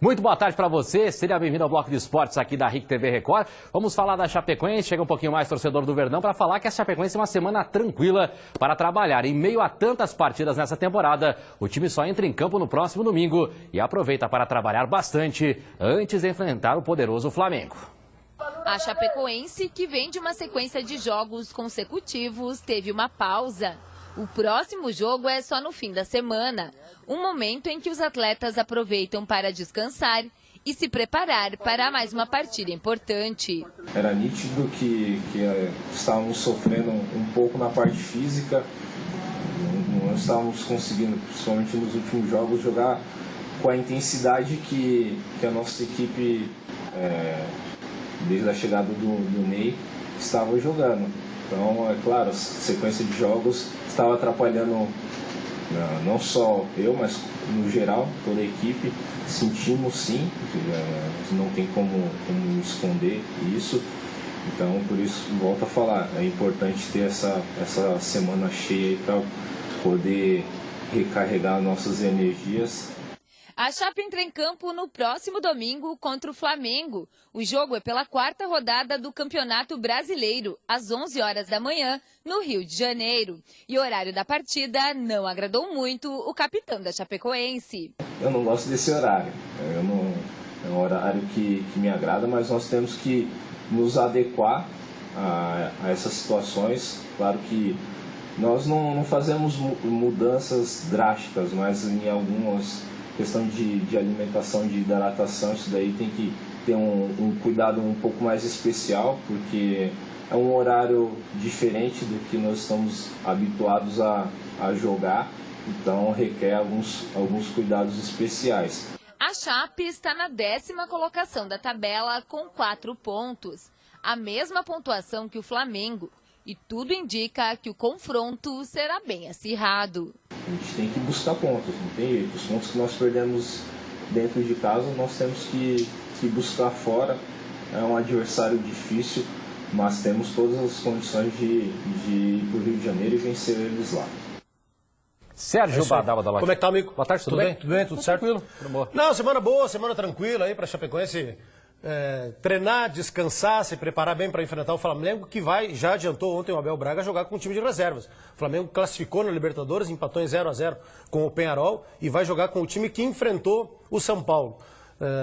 Muito boa tarde para você, seja bem-vindo ao Bloco de Esportes aqui da RIC TV Record. Vamos falar da Chapecoense, chega um pouquinho mais torcedor do Verdão para falar que a Chapecoense é uma semana tranquila para trabalhar. Em meio a tantas partidas nessa temporada, o time só entra em campo no próximo domingo e aproveita para trabalhar bastante antes de enfrentar o poderoso Flamengo. A Chapecoense, que vem de uma sequência de jogos consecutivos, teve uma pausa. O próximo jogo é só no fim da semana, um momento em que os atletas aproveitam para descansar e se preparar para mais uma partida importante. Era nítido que estávamos sofrendo um pouco na parte física, não estávamos conseguindo, principalmente nos últimos jogos, jogar com a intensidade que a nossa equipe, desde a chegada do Ney, estava jogando. Então, é claro, a sequência de jogos estava atrapalhando não só eu, mas no geral, toda a equipe. Sentimos sim, não tem como esconder isso. Então, por isso, volto a falar, é importante ter essa semana cheia para poder recarregar nossas energias. A Chape entra em campo no próximo domingo contra o Flamengo. O jogo é pela 4ª rodada do Campeonato Brasileiro, às 11 horas da manhã, no Rio de Janeiro. E o horário da partida não agradou muito o capitão da Chapecoense. Eu não gosto desse horário. É um horário que me agrada, mas nós temos que nos adequar a essas situações. Claro que nós não fazemos mudanças drásticas, mas em algumas questão de alimentação, de hidratação, isso daí tem que ter um cuidado um pouco mais especial, porque é um horário diferente do que nós estamos habituados a jogar, então requer alguns cuidados especiais. A Chape está na 10ª colocação da tabela com 4 pontos, a mesma pontuação que o Flamengo, e tudo indica que o confronto será bem acirrado. A gente tem que buscar pontos, não tem jeito. Os pontos que nós perdemos dentro de casa, nós temos que buscar fora. É um adversário difícil, mas temos todas as condições de ir para o Rio de Janeiro e vencer eles lá. Sérgio Badava da Loja. Como é que tá, amigo? Boa tarde, tudo bem? Tudo bem, tudo certo? Tranquilo. Tudo bom. Não, semana boa, semana tranquila aí para Chapecoense treinar, descansar, se preparar bem para enfrentar o Flamengo, que já adiantou ontem o Abel Braga jogar com o time de reservas. O Flamengo classificou na Libertadores, empatou em 0-0 com o Peñarol e vai jogar com o time que enfrentou o São Paulo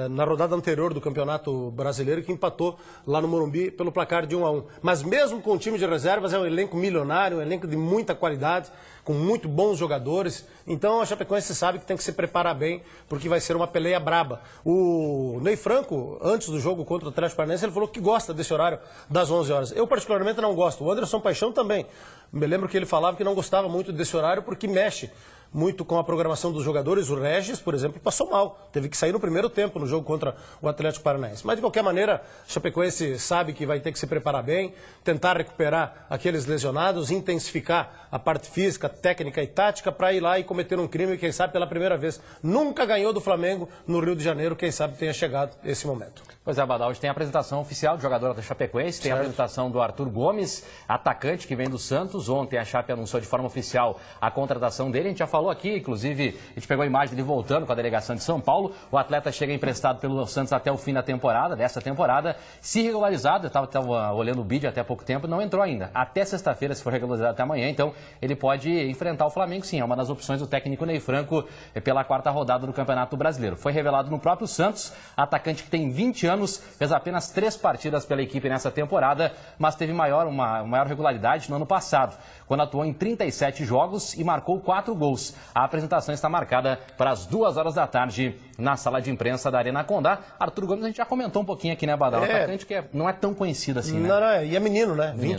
na rodada anterior do Campeonato Brasileiro, que empatou lá no Morumbi pelo placar de 1-1. Mas mesmo com o time de reservas, é um elenco milionário, um elenco de muita qualidade, com muito bons jogadores. Então a Chapecoense sabe que tem que se preparar bem, porque vai ser uma peleia braba. O Ney Franco, antes do jogo contra o Atlético Paranaense, ele falou que gosta desse horário das 11 horas. Eu particularmente não gosto. O Anderson Paixão também. Me lembro que ele falava que não gostava muito desse horário porque mexe muito com a programação dos jogadores. O Regis, por exemplo, passou mal. Teve que sair no primeiro tempo no jogo contra o Atlético Paranaense. Mas, de qualquer maneira, a Chapecoense sabe que vai ter que se preparar bem, tentar recuperar aqueles lesionados, intensificar a parte física, técnica e tática para ir lá e cometer um crime, quem sabe pela primeira vez. Nunca ganhou do Flamengo no Rio de Janeiro, quem sabe tenha chegado esse momento. Pois é, Badal, hoje tem a apresentação oficial de jogador da Chapecoense, tem a apresentação do Arthur Gomes, atacante que vem do Santos. Ontem a Chape anunciou de forma oficial a contratação dele. A gente já falou aqui, inclusive, a gente pegou a imagem dele voltando com a delegação de São Paulo. O atleta chega emprestado pelo Santos até o fim da temporada, dessa temporada. Se regularizado, eu estava olhando o vídeo até há pouco tempo, não entrou ainda. Até sexta-feira, se for regularizado até amanhã, então ele pode enfrentar o Flamengo, sim. É uma das opções do técnico Ney Franco pela 4ª rodada do Campeonato Brasileiro. Foi revelado no próprio Santos, atacante que tem 20 anos, fez apenas 3 partidas pela equipe nessa temporada, mas teve uma maior regularidade no ano passado, quando atuou em 37 jogos e marcou 4 gols. A apresentação está marcada para as 2 horas da tarde na sala de imprensa da Arena Condá. Arthur Gomes, a gente já comentou um pouquinho aqui, né, Badal? Um atacante que não é tão conhecido assim, né? Não, e é menino, né? Menino.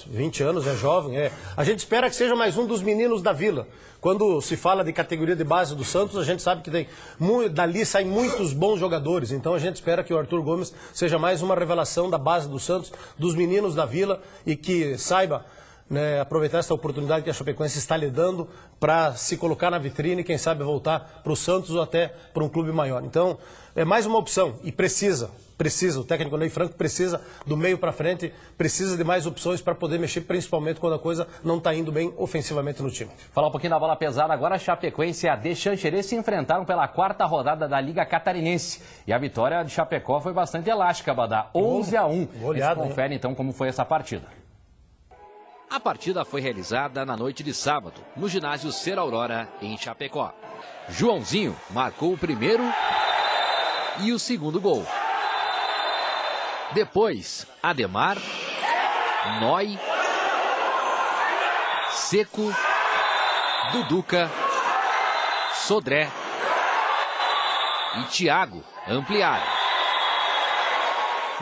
20 anos, é jovem. A gente espera que seja mais um dos meninos da Vila. Quando se fala de categoria de base do Santos, a gente sabe que dali saem muitos bons jogadores. Então a gente espera que o Arthur Gomes seja mais uma revelação da base do Santos, dos meninos da Vila, e que saiba né, aproveitar essa oportunidade que a Chapecoense está lhe dando para se colocar na vitrine e quem sabe voltar para o Santos ou até para um clube maior. Então, é mais uma opção e precisa, o técnico Ney Franco precisa do meio para frente, precisa de mais opções para poder mexer, principalmente quando a coisa não está indo bem ofensivamente no time. Falar um pouquinho da bola pesada agora, Chapecoense e AD Xanxerê se enfrentaram pela 4ª rodada da Liga Catarinense. E a vitória de Chapecó foi bastante elástica, Badá, 11-1. Goleada, confere então como foi essa partida. A partida foi realizada na noite de sábado, no ginásio Ser Aurora, em Chapecó. Joãozinho marcou o primeiro e o segundo gol. Depois, Ademar, Noi, Seco, Duduca, Sodré e Thiago ampliaram.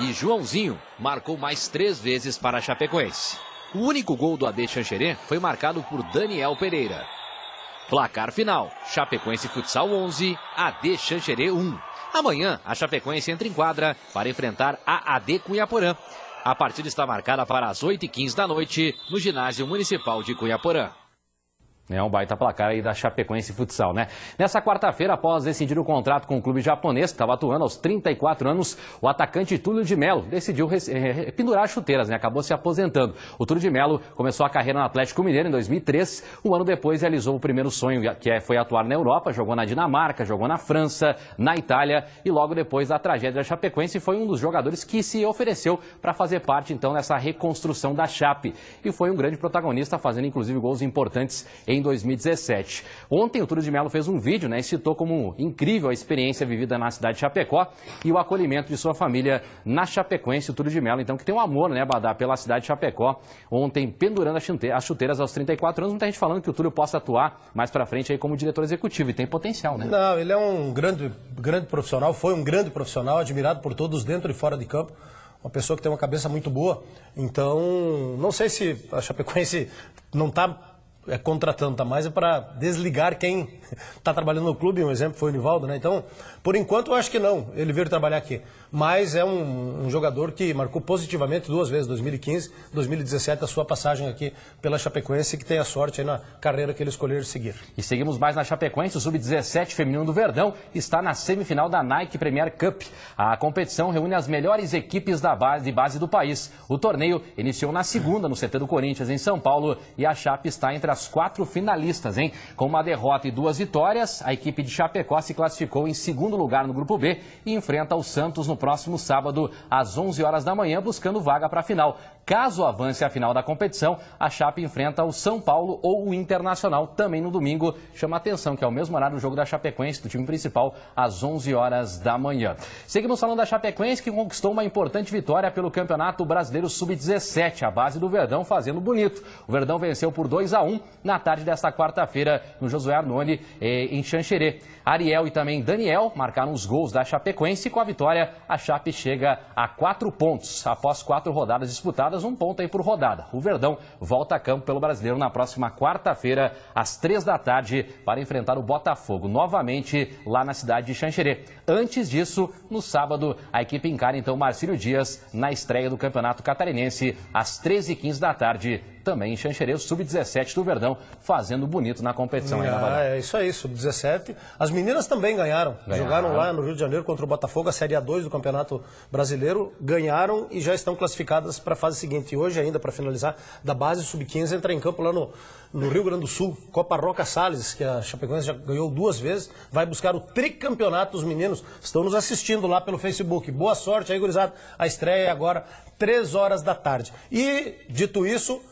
E Joãozinho marcou mais 3 vezes para a Chapecoense. O único gol do AD Xanxerê foi marcado por Daniel Pereira. Placar final, Chapecoense Futsal 11, AD Xanxerê 1. Amanhã, a Chapecoense entra em quadra para enfrentar a AD Cunhaporã. A partida está marcada para as 8h15 da noite, no ginásio municipal de Cunhaporã. É um baita placar aí da Chapecoense Futsal, né? Nessa quarta-feira, após decidir o contrato com o clube japonês, que estava atuando aos 34 anos, o atacante Túlio de Melo decidiu pendurar as chuteiras, né? Acabou se aposentando. O Túlio de Melo começou a carreira no Atlético Mineiro em 2003. Um ano depois, realizou o primeiro sonho, que foi atuar na Europa. Jogou na Dinamarca, jogou na França, na Itália. E logo depois da tragédia da Chapecoense, foi um dos jogadores que se ofereceu para fazer parte, então, dessa reconstrução da Chape. E foi um grande protagonista, fazendo, inclusive, gols importantes em 2017. Ontem o Túlio de Melo fez um vídeo, né, e citou como incrível a experiência vivida na cidade de Chapecó e o acolhimento de sua família na Chapecoense. O Túlio de Melo, então, que tem um amor, né, Badá, pela cidade de Chapecó, ontem pendurando as chuteiras aos 34 anos. Muita gente falando que o Túlio possa atuar mais pra frente aí como diretor executivo, e tem potencial, né? Não, ele é um grande profissional, foi um grande profissional, admirado por todos dentro e fora de campo. Uma pessoa que tem uma cabeça muito boa. Então, não sei se a Chapecoense não está contratando, tá mais para desligar quem está trabalhando no clube. Um exemplo foi o Nivaldo, né? Então, por enquanto, eu acho que não, ele veio trabalhar aqui. Mas é um jogador que marcou positivamente 2 vezes, 2015, 2017, a sua passagem aqui pela Chapecoense, que tem a sorte aí na carreira que ele escolher seguir. E seguimos mais na Chapecoense. O Sub-17 feminino do Verdão está na semifinal da Nike Premier Cup. A competição reúne as melhores equipes de base do país. O torneio iniciou na segunda, no CT do Corinthians, em São Paulo, e a Chape está entre as 4 finalistas, hein? Com uma derrota e 2 vitórias, a equipe de Chapecó se classificou em segundo lugar no Grupo B e enfrenta o Santos no próximo sábado, às 11 horas da manhã, buscando vaga para a final. Caso avance a final da competição, a Chape enfrenta o São Paulo ou o Internacional, também no domingo. Chama a atenção que é o mesmo horário do jogo da Chapecoense, do time principal, às 11 horas da manhã. Seguimos falando da Chapecoense, que conquistou uma importante vitória pelo Campeonato Brasileiro Sub-17, a base do Verdão fazendo bonito. O Verdão venceu por 2-1 na tarde desta quarta-feira no Josué Arnone, em Xanxerê. Ariel e também Daniel marcaram os gols da Chapecoense, e com a vitória a Chape chega a 4 pontos. Após 4 rodadas disputadas, 1 ponto aí por rodada. O Verdão volta a campo pelo Brasileiro na próxima quarta-feira, às 3 da tarde, para enfrentar o Botafogo, novamente lá na cidade de Xanxerê. Antes disso, no sábado, a equipe encara então Marcílio Dias na estreia do Campeonato Catarinense, às 13h15 da tarde, também em Xanxerê, o Sub-17 do Verdão, fazendo bonito na competição. É isso aí, Sub-17. As meninas também ganharam. Jogaram lá no Rio de Janeiro contra o Botafogo, a Série A2 do Campeonato Brasileiro. Ganharam e já estão classificadas para a fase seguinte. E hoje ainda, para finalizar, da base Sub-15, entra em campo lá no Rio Grande do Sul. Copa Roca Salles, que a Chapecoense já ganhou 2 vezes. Vai buscar o tricampeonato. Os meninos estão nos assistindo lá pelo Facebook. Boa sorte aí, gurizada. A estreia é agora, 3 horas da tarde. E, dito isso,